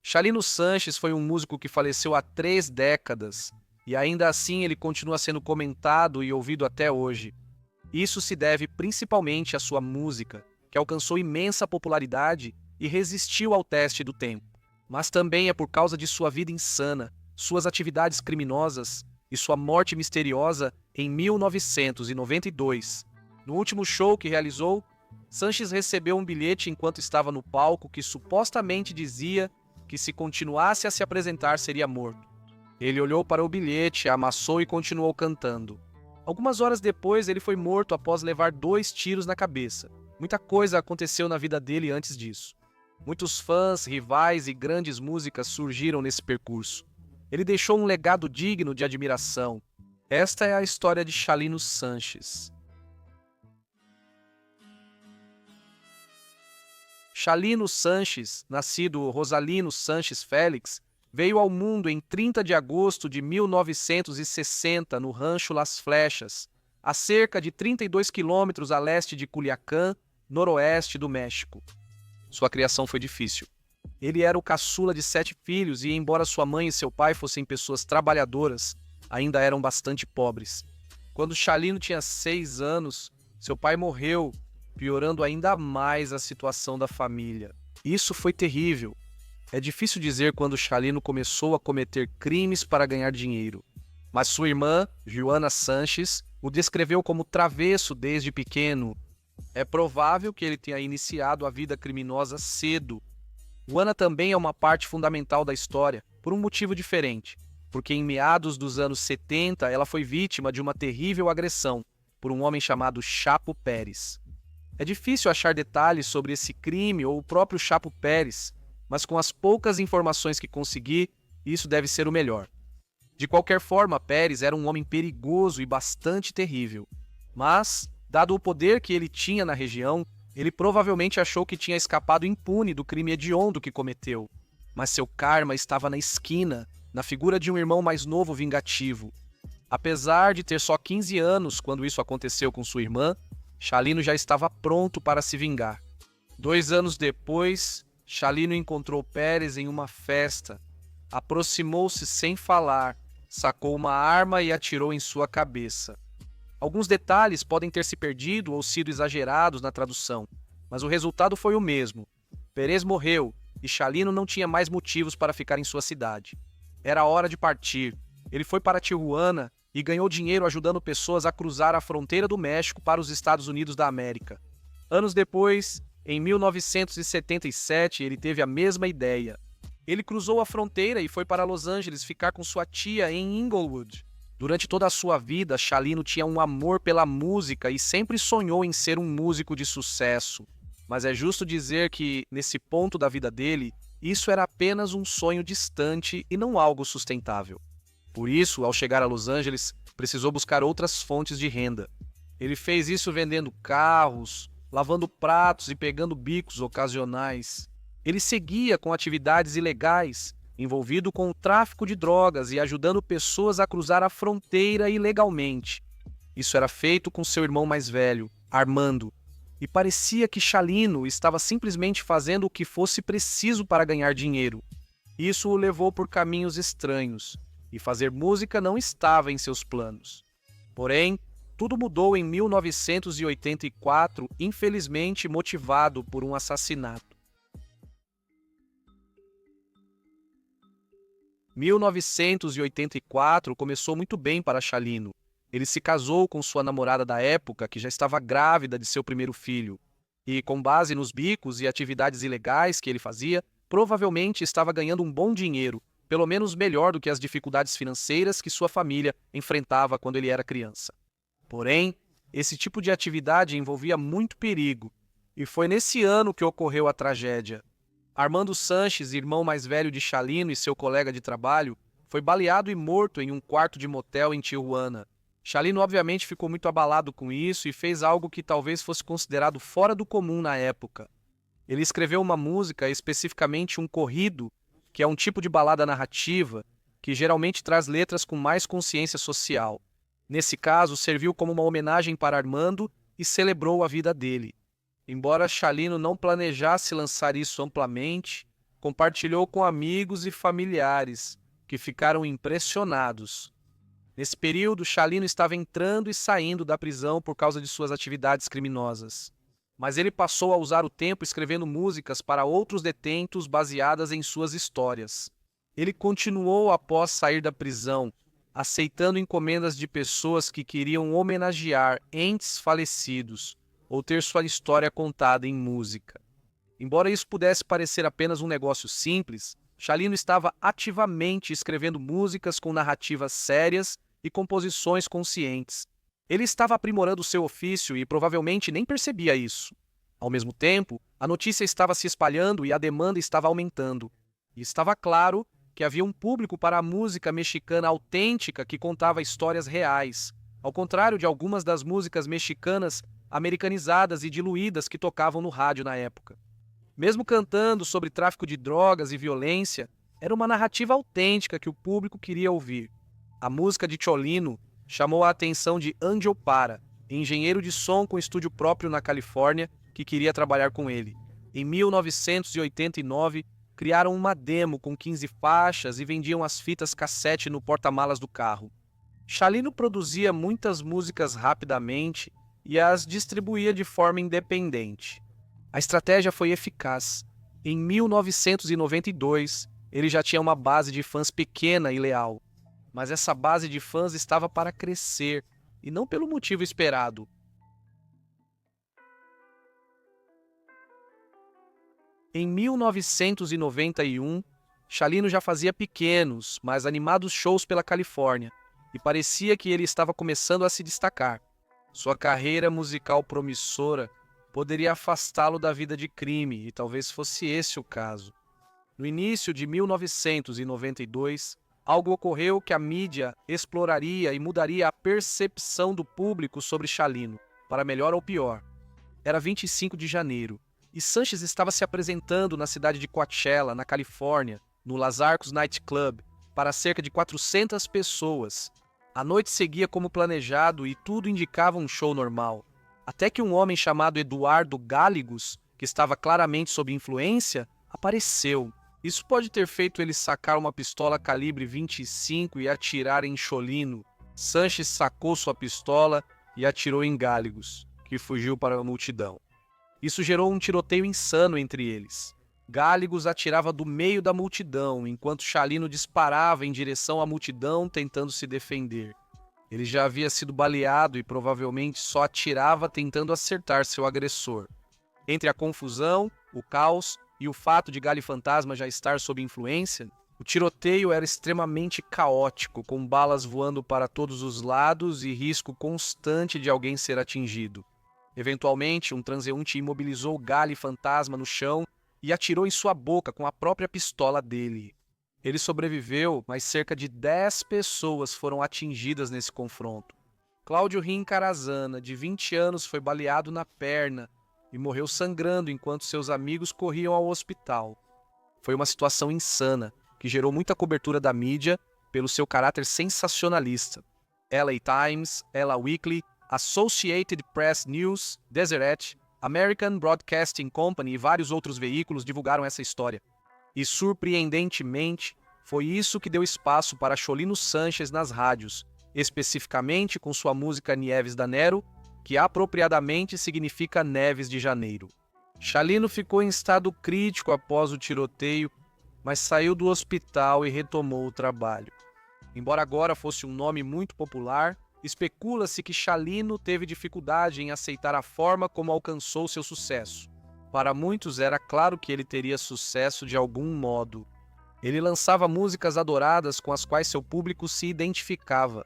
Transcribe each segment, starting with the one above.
Chalino Sanches foi um músico que faleceu há 3 décadas e ainda assim ele continua sendo comentado e ouvido até hoje. Isso se deve principalmente à sua música, que alcançou imensa popularidade e resistiu ao teste do tempo. Mas também é por causa de sua vida insana, suas atividades criminosas e sua morte misteriosa em 1992. No último show que realizou, Sanches recebeu um bilhete enquanto estava no palco que supostamente dizia que se continuasse a se apresentar seria morto. Ele olhou para o bilhete, amassou e continuou cantando. Algumas horas depois, ele foi morto após levar 2 tiros na cabeça. Muita coisa aconteceu na vida dele antes disso. Muitos fãs, rivais e grandes músicas surgiram nesse percurso. Ele deixou um legado digno de admiração. Esta é a história de Chalino Sanches. Chalino Sanches, nascido Rosalino Sanches Félix, veio ao mundo em 30 de agosto de 1960 no Rancho Las Flechas, a cerca de 32 quilômetros a leste de Culiacán, noroeste do México. Sua criação foi difícil. Ele era o caçula de 7 filhos e, embora sua mãe e seu pai fossem pessoas trabalhadoras, ainda eram bastante pobres. Quando Chalino tinha 6 anos, seu pai morreu, piorando ainda mais a situação da família. Isso foi terrível. É difícil dizer quando Chalino começou a cometer crimes para ganhar dinheiro. Mas sua irmã, Joana Sanches, o descreveu como travesso desde pequeno. É provável que ele tenha iniciado a vida criminosa cedo. Joana também é uma parte fundamental da história, por um motivo diferente. Porque em meados dos anos 70, ela foi vítima de uma terrível agressão por um homem chamado Chapo Pérez. É difícil achar detalhes sobre esse crime ou o próprio Chapo Pérez, mas com as poucas informações que consegui, isso deve ser o melhor. De qualquer forma, Pérez era um homem perigoso e bastante terrível. Mas, dado o poder que ele tinha na região, ele provavelmente achou que tinha escapado impune do crime hediondo que cometeu. Mas seu karma estava na esquina, na figura de um irmão mais novo vingativo. Apesar de ter só 15 anos quando isso aconteceu com sua irmã, Chalino já estava pronto para se vingar. 2 anos depois, Chalino encontrou Pérez em uma festa. Aproximou-se sem falar, sacou uma arma e atirou em sua cabeça. Alguns detalhes podem ter se perdido ou sido exagerados na tradução, mas o resultado foi o mesmo. Pérez morreu e Chalino não tinha mais motivos para ficar em sua cidade. Era hora de partir. Ele foi para Tijuana e ganhou dinheiro ajudando pessoas a cruzar a fronteira do México para os Estados Unidos da América. Anos depois, em 1977, ele teve a mesma ideia. Ele cruzou a fronteira e foi para Los Angeles ficar com sua tia em Inglewood. Durante toda a sua vida, Chalino tinha um amor pela música e sempre sonhou em ser um músico de sucesso. Mas é justo dizer que, nesse ponto da vida dele, isso era apenas um sonho distante e não algo sustentável. Por isso, ao chegar a Los Angeles, precisou buscar outras fontes de renda. Ele fez isso vendendo carros, lavando pratos e pegando bicos ocasionais. Ele seguia com atividades ilegais, envolvido com o tráfico de drogas e ajudando pessoas a cruzar a fronteira ilegalmente. Isso era feito com seu irmão mais velho, Armando, e parecia que Chalino estava simplesmente fazendo o que fosse preciso para ganhar dinheiro. Isso o levou por caminhos estranhos, e fazer música não estava em seus planos. Porém, tudo mudou em 1984, infelizmente motivado por um assassinato. 1984 começou muito bem para Chalino. Ele se casou com sua namorada da época, que já estava grávida de seu primeiro filho. E, com base nos bicos e atividades ilegais que ele fazia, provavelmente estava ganhando um bom dinheiro, pelo menos melhor do que as dificuldades financeiras que sua família enfrentava quando ele era criança. Porém, esse tipo de atividade envolvia muito perigo, e foi nesse ano que ocorreu a tragédia. Armando Sanches, irmão mais velho de Chalino e seu colega de trabalho, foi baleado e morto em um quarto de motel em Tijuana. Chalino obviamente ficou muito abalado com isso e fez algo que talvez fosse considerado fora do comum na época. Ele escreveu uma música, especificamente um corrido, que é um tipo de balada narrativa que geralmente traz letras com mais consciência social. Nesse caso, serviu como uma homenagem para Armando e celebrou a vida dele. Embora Chalino não planejasse lançar isso amplamente, compartilhou com amigos e familiares, que ficaram impressionados. Nesse período, Chalino estava entrando e saindo da prisão por causa de suas atividades criminosas. Mas ele passou a usar o tempo escrevendo músicas para outros detentos baseadas em suas histórias. Ele continuou após sair da prisão, aceitando encomendas de pessoas que queriam homenagear entes falecidos ou ter sua história contada em música. Embora isso pudesse parecer apenas um negócio simples, Chalino estava ativamente escrevendo músicas com narrativas sérias e composições conscientes. Ele estava aprimorando seu ofício e provavelmente nem percebia isso. Ao mesmo tempo, a notícia estava se espalhando e a demanda estava aumentando. E estava claro que havia um público para a música mexicana autêntica que contava histórias reais, ao contrário de algumas das músicas mexicanas americanizadas e diluídas que tocavam no rádio na época. Mesmo cantando sobre tráfico de drogas e violência, era uma narrativa autêntica que o público queria ouvir. A música de Cholino chamou a atenção de Angel Para, engenheiro de som com estúdio próprio na Califórnia, que queria trabalhar com ele. Em 1989, criaram uma demo com 15 faixas e vendiam as fitas cassete no porta-malas do carro. Chalino produzia muitas músicas rapidamente e as distribuía de forma independente. A estratégia foi eficaz. Em 1992, ele já tinha uma base de fãs pequena e leal. Mas essa base de fãs estava para crescer, e não pelo motivo esperado. Em 1991, Chalino já fazia pequenos, mas animados shows pela Califórnia, e parecia que ele estava começando a se destacar. Sua carreira musical promissora poderia afastá-lo da vida de crime, e talvez fosse esse o caso. No início de 1992, algo ocorreu que a mídia exploraria e mudaria a percepção do público sobre Chalino, para melhor ou pior. Era 25 de janeiro, e Sanches estava se apresentando na cidade de Coachella, na Califórnia, no Las Arcos Night Club, para cerca de 400 pessoas. A noite seguia como planejado e tudo indicava um show normal. Até que um homem chamado Eduardo Gallegos, que estava claramente sob influência, apareceu. Isso pode ter feito ele sacar uma pistola calibre 25 e atirar em Cholino. Sanches sacou sua pistola e atirou em Gallegos, que fugiu para a multidão. Isso gerou um tiroteio insano entre eles. Gallegos atirava do meio da multidão, enquanto Chalino disparava em direção à multidão tentando se defender. Ele já havia sido baleado e provavelmente só atirava tentando acertar seu agressor. Entre a confusão, o caos e o fato de Gali Fantasma já estar sob influência, o tiroteio era extremamente caótico, com balas voando para todos os lados e risco constante de alguém ser atingido. Eventualmente, um transeunte imobilizou Gali Fantasma no chão e atirou em sua boca com a própria pistola dele. Ele sobreviveu, mas cerca de 10 pessoas foram atingidas nesse confronto. Cláudio Rim Carazana, de 20 anos, foi baleado na perna e morreu sangrando enquanto seus amigos corriam ao hospital. Foi uma situação insana, que gerou muita cobertura da mídia pelo seu caráter sensacionalista. LA Times, LA Weekly, Associated Press News, Deseret, American Broadcasting Company e vários outros veículos divulgaram essa história. E, surpreendentemente, foi isso que deu espaço para Cholino Sanches nas rádios, especificamente com sua música Nieves da Nero, que apropriadamente significa Neves de Janeiro. Chalino ficou em estado crítico após o tiroteio, mas saiu do hospital e retomou o trabalho. Embora agora fosse um nome muito popular, especula-se que Chalino teve dificuldade em aceitar a forma como alcançou seu sucesso. Para muitos era claro que ele teria sucesso de algum modo. Ele lançava músicas adoradas com as quais seu público se identificava.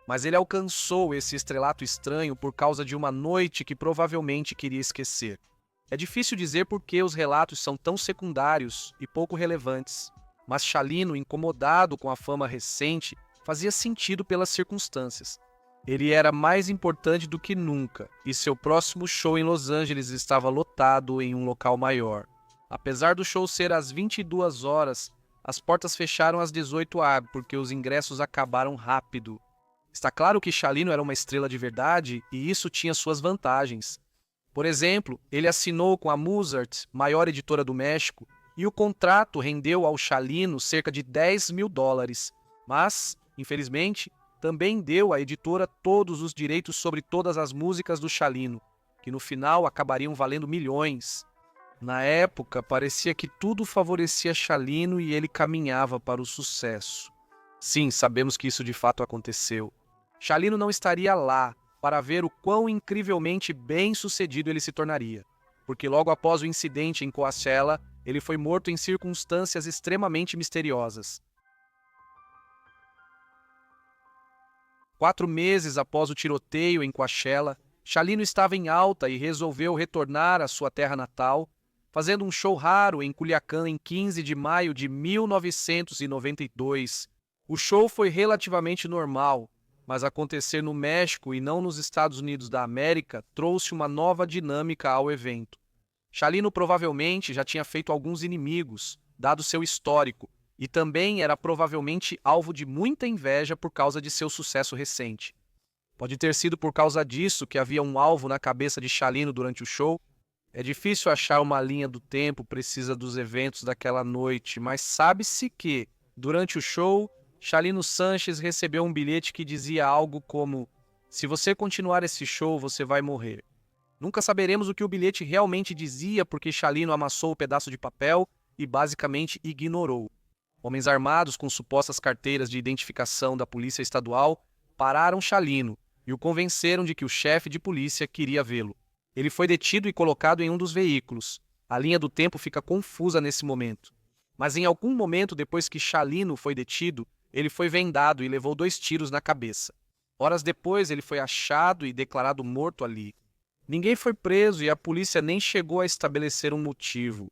Mas ele alcançou esse estrelato estranho por causa de uma noite que provavelmente queria esquecer. É difícil dizer por que os relatos são tão secundários e pouco relevantes. Mas Chalino, incomodado com a fama recente, fazia sentido pelas circunstâncias. Ele era mais importante do que nunca, e seu próximo show em Los Angeles estava lotado em um local maior. Apesar do show ser às 22 horas, as portas fecharam às 18h porque os ingressos acabaram rápido. Está claro que Chalino era uma estrela de verdade e isso tinha suas vantagens. Por exemplo, ele assinou com a Mozart, maior editora do México, e o contrato rendeu ao Chalino cerca de US$ 10.000, mas, infelizmente, também deu à editora todos os direitos sobre todas as músicas do Chalino, que no final acabariam valendo milhões. Na época, parecia que tudo favorecia Chalino e ele caminhava para o sucesso. Sim, sabemos que isso de fato aconteceu. Chalino não estaria lá para ver o quão incrivelmente bem-sucedido ele se tornaria, porque logo após o incidente em Coachella, ele foi morto em circunstâncias extremamente misteriosas. 4 meses após o tiroteio em Coachella, Chalino estava em alta e resolveu retornar à sua terra natal, fazendo um show raro em Culiacán em 15 de maio de 1992. O show foi relativamente normal, mas acontecer no México e não nos Estados Unidos da América trouxe uma nova dinâmica ao evento. Chalino provavelmente já tinha feito alguns inimigos, dado seu histórico, e também era provavelmente alvo de muita inveja por causa de seu sucesso recente. Pode ter sido por causa disso que havia um alvo na cabeça de Chalino durante o show. É difícil achar uma linha do tempo precisa dos eventos daquela noite, mas sabe-se que, durante o show, Chalino Sanches recebeu um bilhete que dizia algo como: "Se você continuar esse show, você vai morrer." Nunca saberemos o que o bilhete realmente dizia porque Chalino amassou o pedaço de papel e basicamente ignorou. Homens armados com supostas carteiras de identificação da polícia estadual pararam Chalino e o convenceram de que o chefe de polícia queria vê-lo. Ele foi detido e colocado em um dos veículos. A linha do tempo fica confusa nesse momento. Mas em algum momento depois que Chalino foi detido, ele foi vendado e levou 2 tiros na cabeça. Horas depois, ele foi achado e declarado morto ali. Ninguém foi preso e a polícia nem chegou a estabelecer um motivo.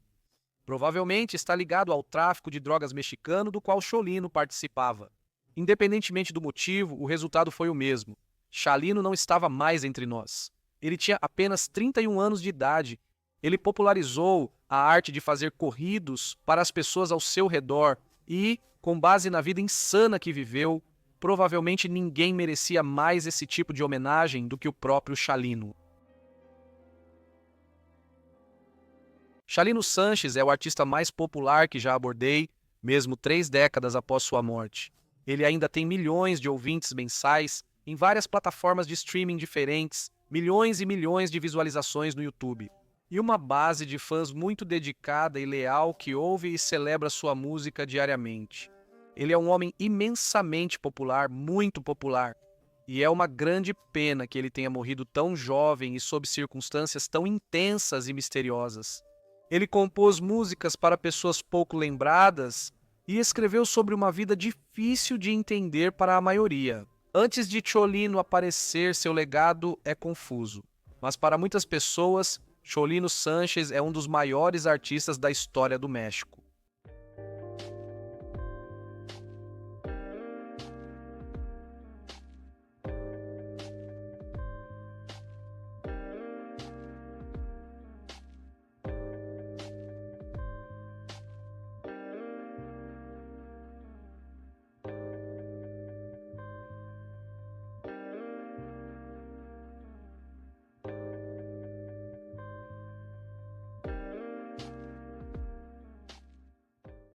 Provavelmente está ligado ao tráfico de drogas mexicano do qual Chalino participava. Independentemente do motivo, o resultado foi o mesmo. Chalino não estava mais entre nós. Ele tinha apenas 31 anos de idade. Ele popularizou a arte de fazer corridos para as pessoas ao seu redor e, com base na vida insana que viveu, provavelmente ninguém merecia mais esse tipo de homenagem do que o próprio Chalino. Chalino Sanches é o artista mais popular que já abordei, mesmo 3 décadas após sua morte. Ele ainda tem milhões de ouvintes mensais em várias plataformas de streaming diferentes, milhões e milhões de visualizações no YouTube, e uma base de fãs muito dedicada e leal que ouve e celebra sua música diariamente. Ele é um homem imensamente popular, muito popular, e é uma grande pena que ele tenha morrido tão jovem e sob circunstâncias tão intensas e misteriosas. Ele compôs músicas para pessoas pouco lembradas e escreveu sobre uma vida difícil de entender para a maioria. Antes de Chalino aparecer, seu legado é confuso, mas para muitas pessoas, Chalino Sanches é um dos maiores artistas da história do México.